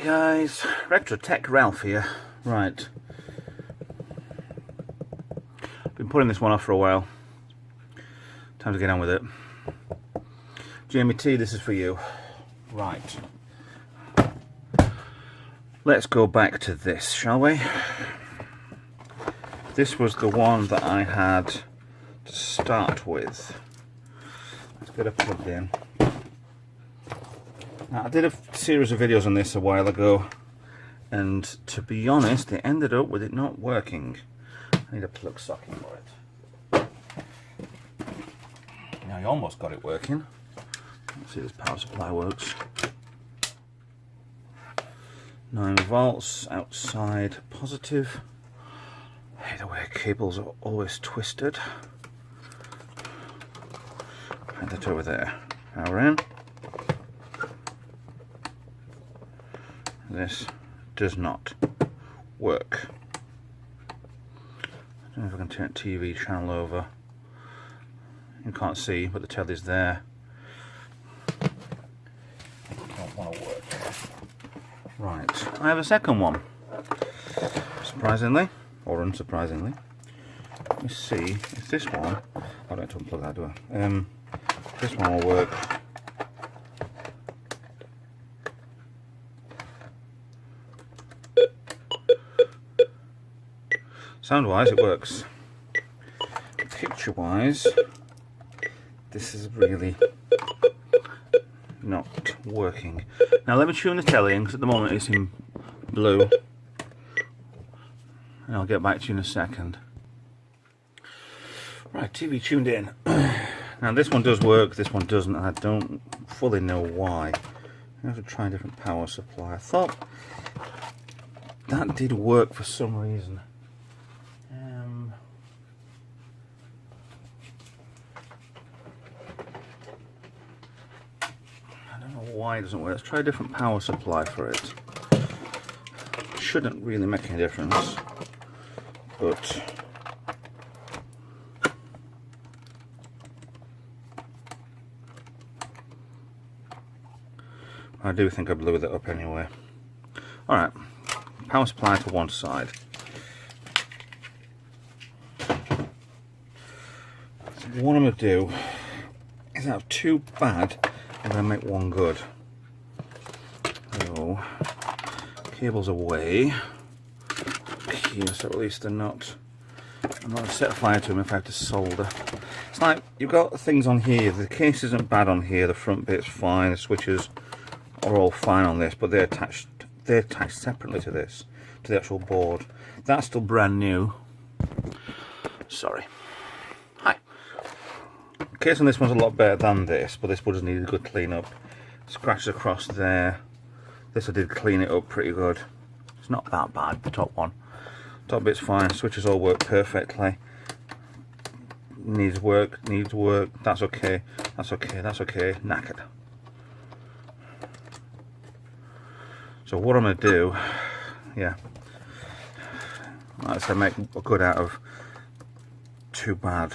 Guys, Retro Tech Ralph here. Right, been putting this one off for a while. Time to get on with it. Jamie T, this is for you. Right, let's go back to this, shall we? This was the one that I had to start with. Let's get it plugged in. Now, I did a series of videos on this a while ago, and to be honest, they ended up with it not working. I need a plug socket for it. Now, you almost got it working. Let's see if this power supply works. 9 volts, outside positive. I hate the way cables are always twisted. Put that over there. Power in. This does not work. I don't know if I can turn TV channel over. You can't see, but the telly's there. Don't want to work. Right, I have a second one. Surprisingly, or unsurprisingly. Let me see if this one. I don't have to unplug that, do I? This one will work. Sound wise it works. Picture wise this is really not working. Now let me tune the telly in, because at the moment it's in blue, and I'll get back to you in a second. Right, TV tuned in. Now this one does work, this one doesn't, and I don't fully know why. I have to try a different power supply. I thought that did work for some reason. Why it doesn't work. Let's try a different power supply for it. Shouldn't really make any difference, but I do think I blew that up anyway. Alright, power supply to one side. What I'm going to do is, out of two bad, I'm going to make one good. So, cables away. Here, so at least they're not. I'm not going to set fire to them if I have to solder. It's like you've got things on here. The case isn't bad on here. The front bit's fine. The switches are all fine on this, but they're attached. They're attached separately to this, to the actual board. That's still brand new. Sorry. Hi. The case on this one's a lot better than this, but this one does need a good clean up. Scratches across there. This I did clean it up pretty good. It's not that bad, the top one. Top bit's fine, switches all work perfectly. Needs work, that's okay, that's okay, that's okay, knackered. So what I'm going to do, yeah, like I said, make a good out of too bad.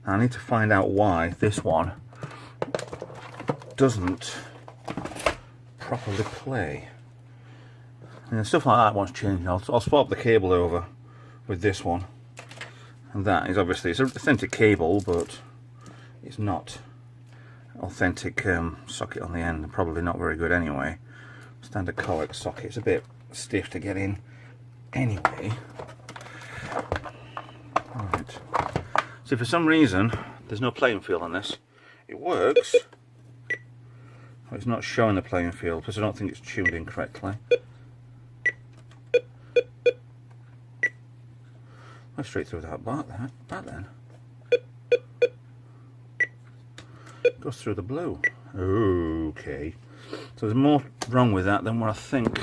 I need to find out why this one doesn't properly play. And stuff like that wants changing. I'll swap the cable over with this one, and that is obviously, it's an authentic cable, but it's not authentic socket on the end. Probably not very good anyway. Standard coax socket. It's a bit stiff to get in anyway. Right. So for some reason there's no playing field on this. It works, but it's not showing the playing field because I don't think it's tuned in correctly. Let's straight through that back then. Goes through the blue. Okay. So there's more wrong with that than what I think.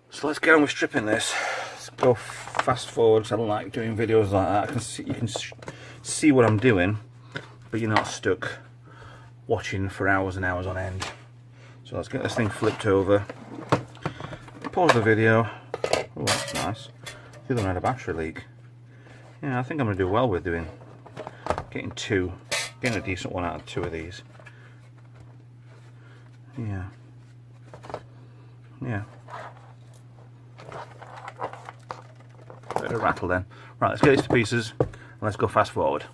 So let's get on with stripping this. Let's go fast forward, because I don't like doing videos like that. You can see what I'm doing, but you're not stuck watching for hours and hours on end. So let's get this thing flipped over. Pause the video. Oh, that's nice. The other one had a battery leak. Yeah, I think I'm going to do well with getting a decent one out of two of these. Yeah. Yeah. Bit of a rattle then. Right, let's get this to pieces and let's go fast forward.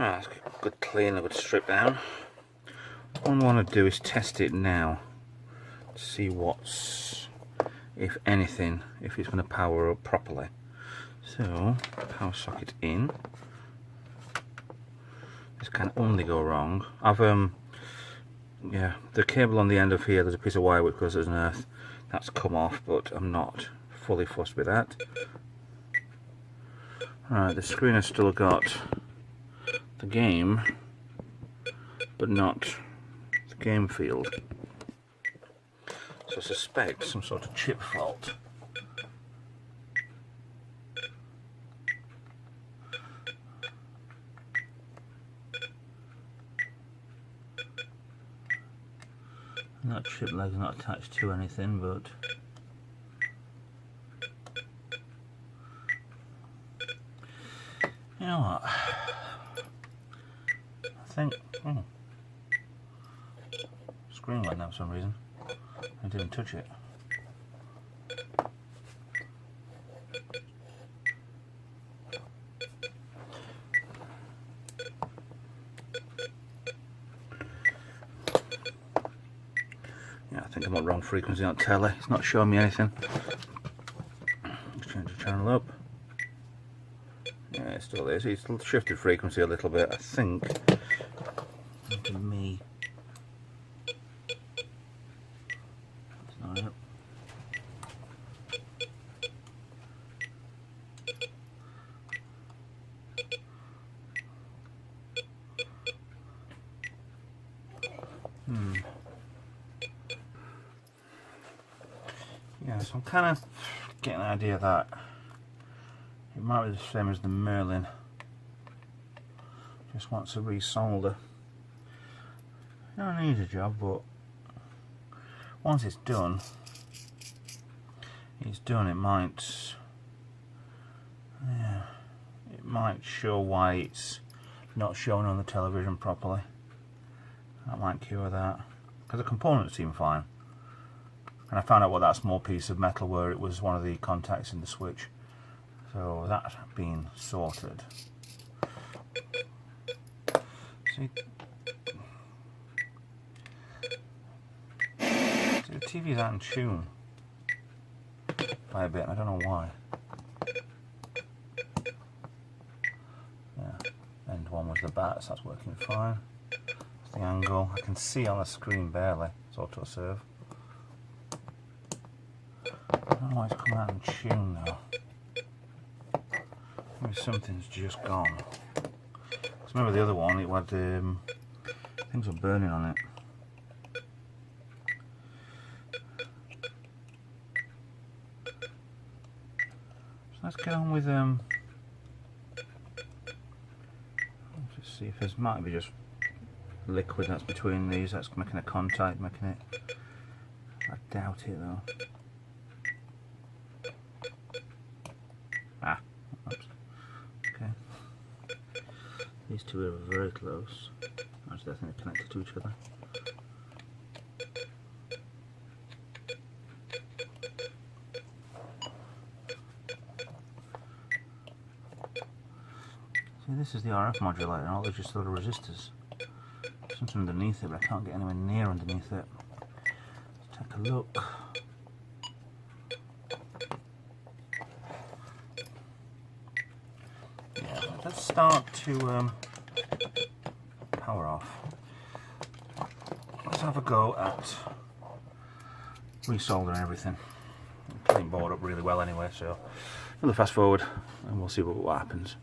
Let's get a good clean, a good strip down. What I want to do is test it now, see what's, if anything, if it's going to power up properly. So, power socket in. This can only go wrong. Yeah, the cable on the end of here, there's a piece of wire which goes as an earth. That's come off, but I'm not fully fussed with that. Right, the screen has still got the game, but not the game field. So I suspect some sort of chip fault. And that chip leg's not attached to anything, but you know what? I think screen went down for some reason. I didn't touch it. Yeah, I think I'm on wrong frequency on telly. It's not showing me anything. Let's change the channel up. Yeah, it still is. It's shifted frequency a little bit, I think. To me. That's not it. Yeah, so I'm kind of getting an idea that it might be the same as the Merlin. Just wants to resolder. It don't need a job, but once it's done, it might, yeah, it might show why it's not shown on the television properly. That might cure that, because the components seem fine. And I found out what that small piece of metal were. It was one of the contacts in the switch. So that's been sorted. See, the TV's out in tune by a bit, and I don't know why. Yeah, end one was the bats, that's working fine. That's the angle. I can see on the screen barely. It's auto serve. I don't know why it's coming out in tune now. Maybe something's just gone. Because remember the other one, it had things were burning on it. So let's get on with let's just see if there's might be just liquid that's between these that's making a contact, making it. I doubt it though. Ah, oops. Okay. These two are very close. Actually, I think they're connected to each other. See, this is the RF modulator, and all they're just little resistors. Something underneath it, but I can't get anywhere near underneath it. Let's take a look. Let's start to power off. Let's have a go at resoldering everything. I'm clean board up really well anyway, so another fast forward and we'll see what happens.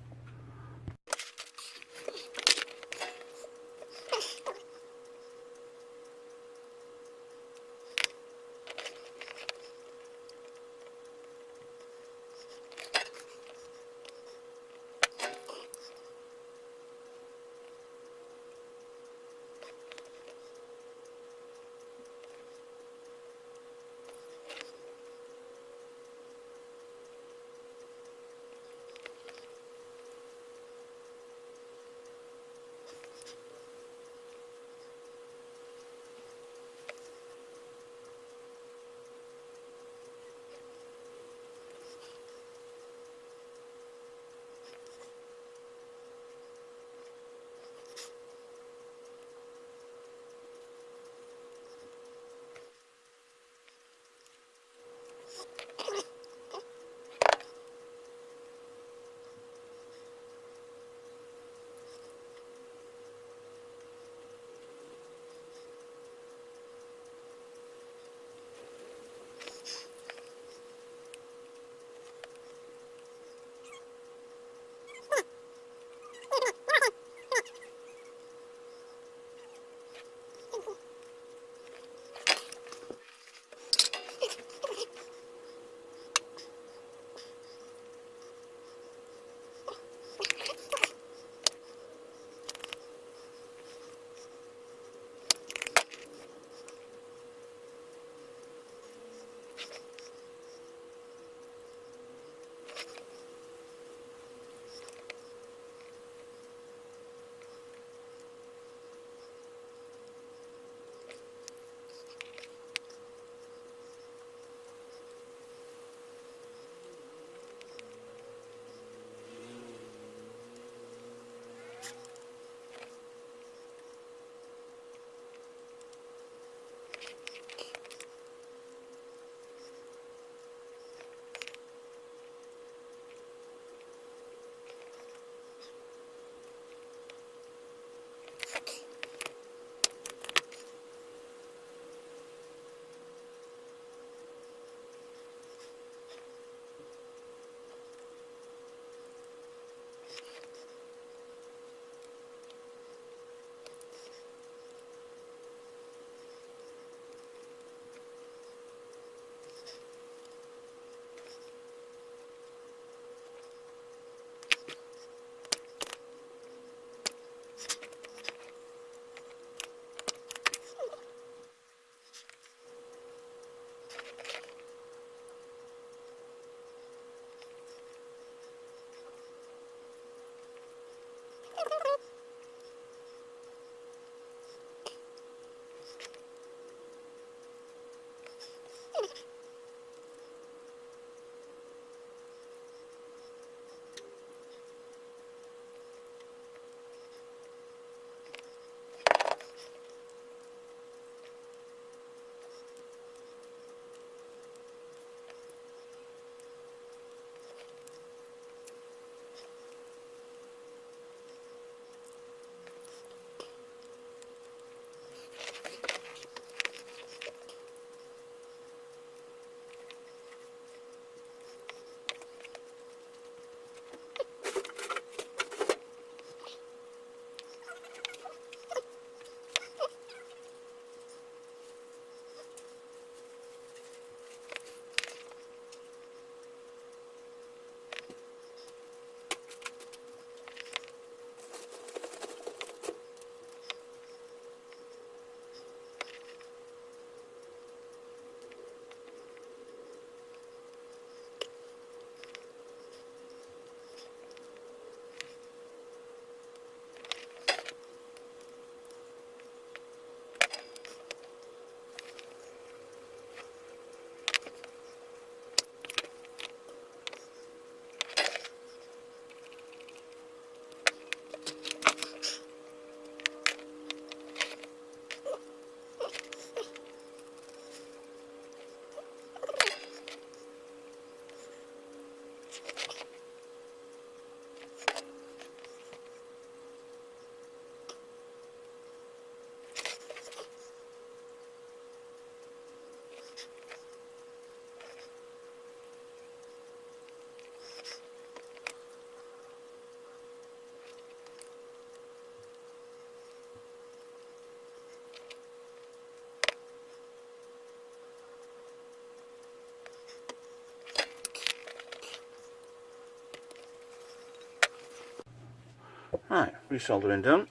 Right, resoldering done.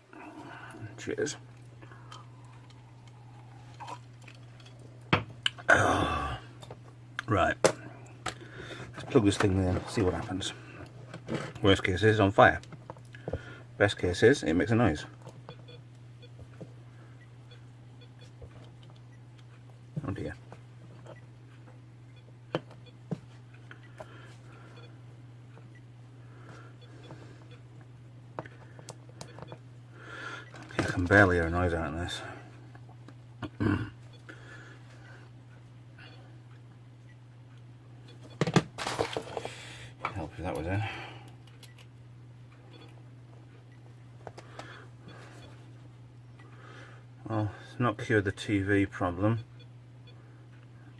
Cheers. Oh. Right, let's plug this thing in, see what happens. Worst case is it's on fire. Best case is it makes a noise. Oh dear. I can barely hear a noise out of this. Help if that was in. Well, it's not cured the TV problem.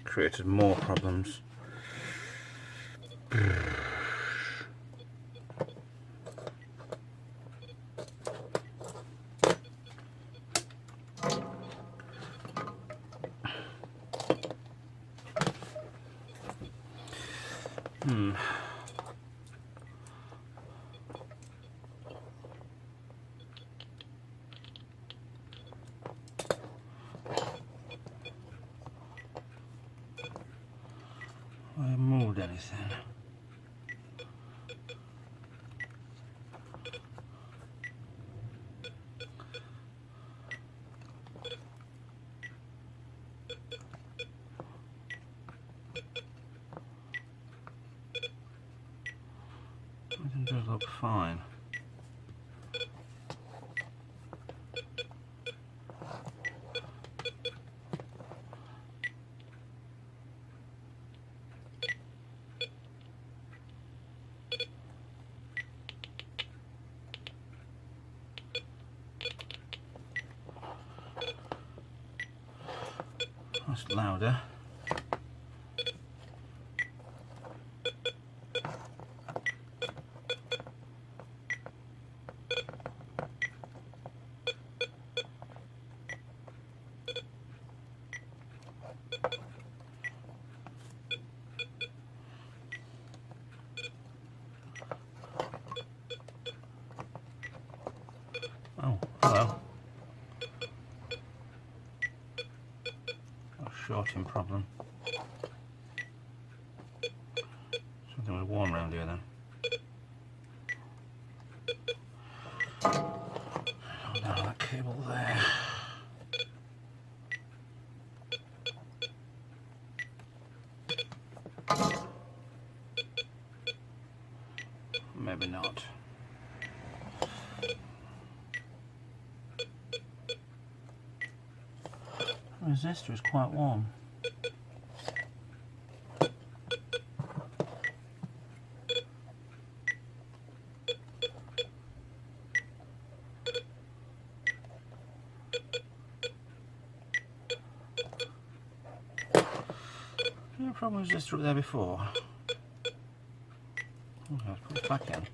Created more problems. I moved anything. Everything does look fine. That's louder. Oh, hello. A shorting problem. Something was warm around here then. Oh, now that cable there. Maybe not. The resistor is quite warm. No problem with resistor up there before. Okay, let's put it back in.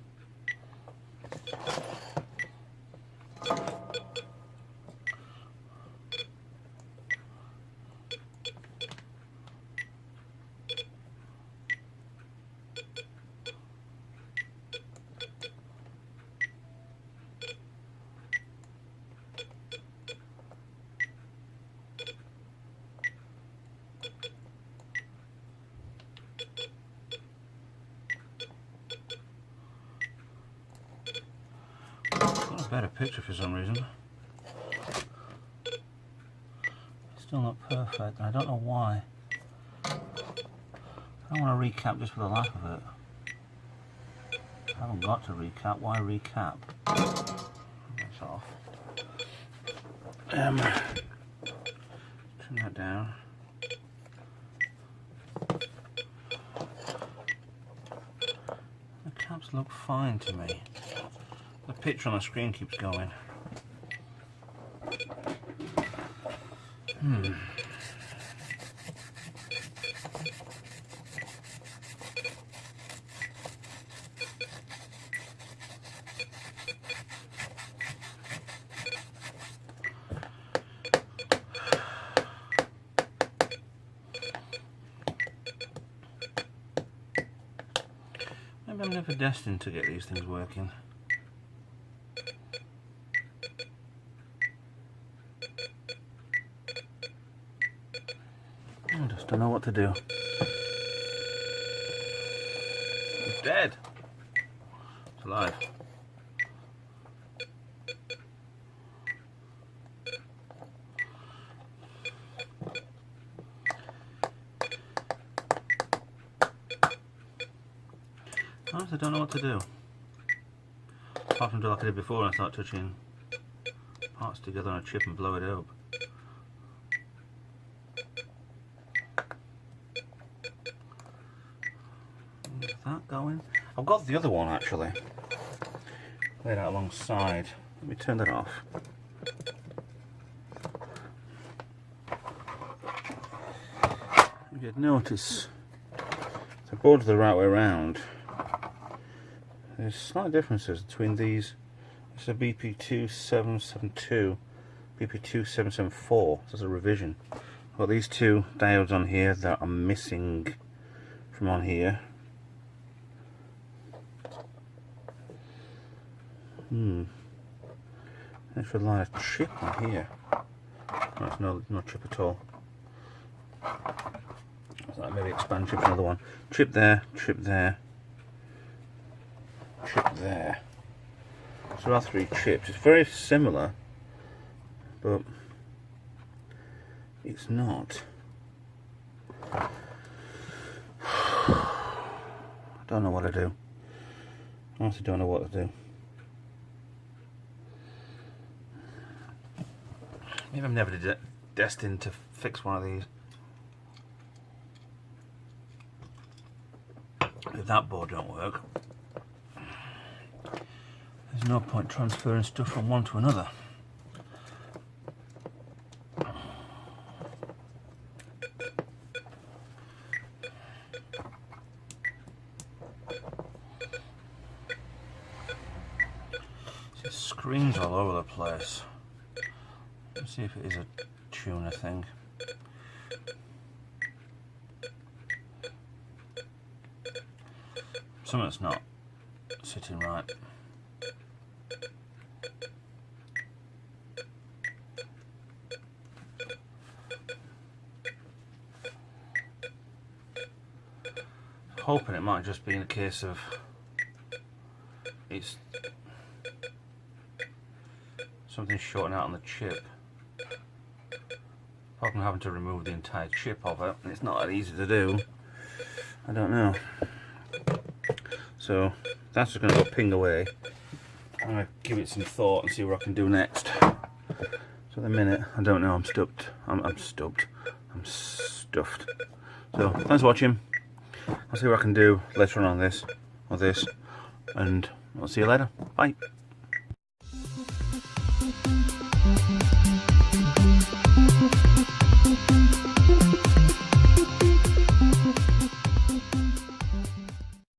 Got a better picture for some reason. Still not perfect. I don't know why. I want to recap just for the lack of it. I haven't got to recap. Why recap? That's off. Turn that down. The caps look fine to me. The picture on the screen keeps going. Maybe I'm never destined to get these things working. Just don't know what to do. It's dead. It's alive. I don't know what to do. Apart from do like I did before and start touching parts together on a chip and blow it up. Is that going? I've got the other one actually. Laid out alongside. Let me turn that off. You'd notice the board's the right way around. There's slight differences between these. It's a BP2772, BP2774. That's a revision. I've got these two diodes on here that are missing from on here. There's a line of chip on here. No, it's no chip at all. So maybe expand chip, another one. Chip there, chip there. Chip there. So there are 3 chips. It's very similar, but it's not. I don't know what to do. I honestly don't know what to do. Maybe I'm never destined to fix one of these. If that board don't work, there's no point transferring stuff from one to another. It screens all over the place. Let's see if it is a tuner thing. Something's not sitting right. Hoping it might just be in a case of it's something shorting out on the chip. Apart from having to remove the entire chip of it, and it's not that easy to do. I don't know. So that's just going to go ping away. I'm going to give it some thought and see what I can do next. So at the minute, I don't know. I'm stuffed. I'm stuffed. I'm stuffed. So thanks for watching. I'll see what I can do later on this or this, and I'll see you later. Bye.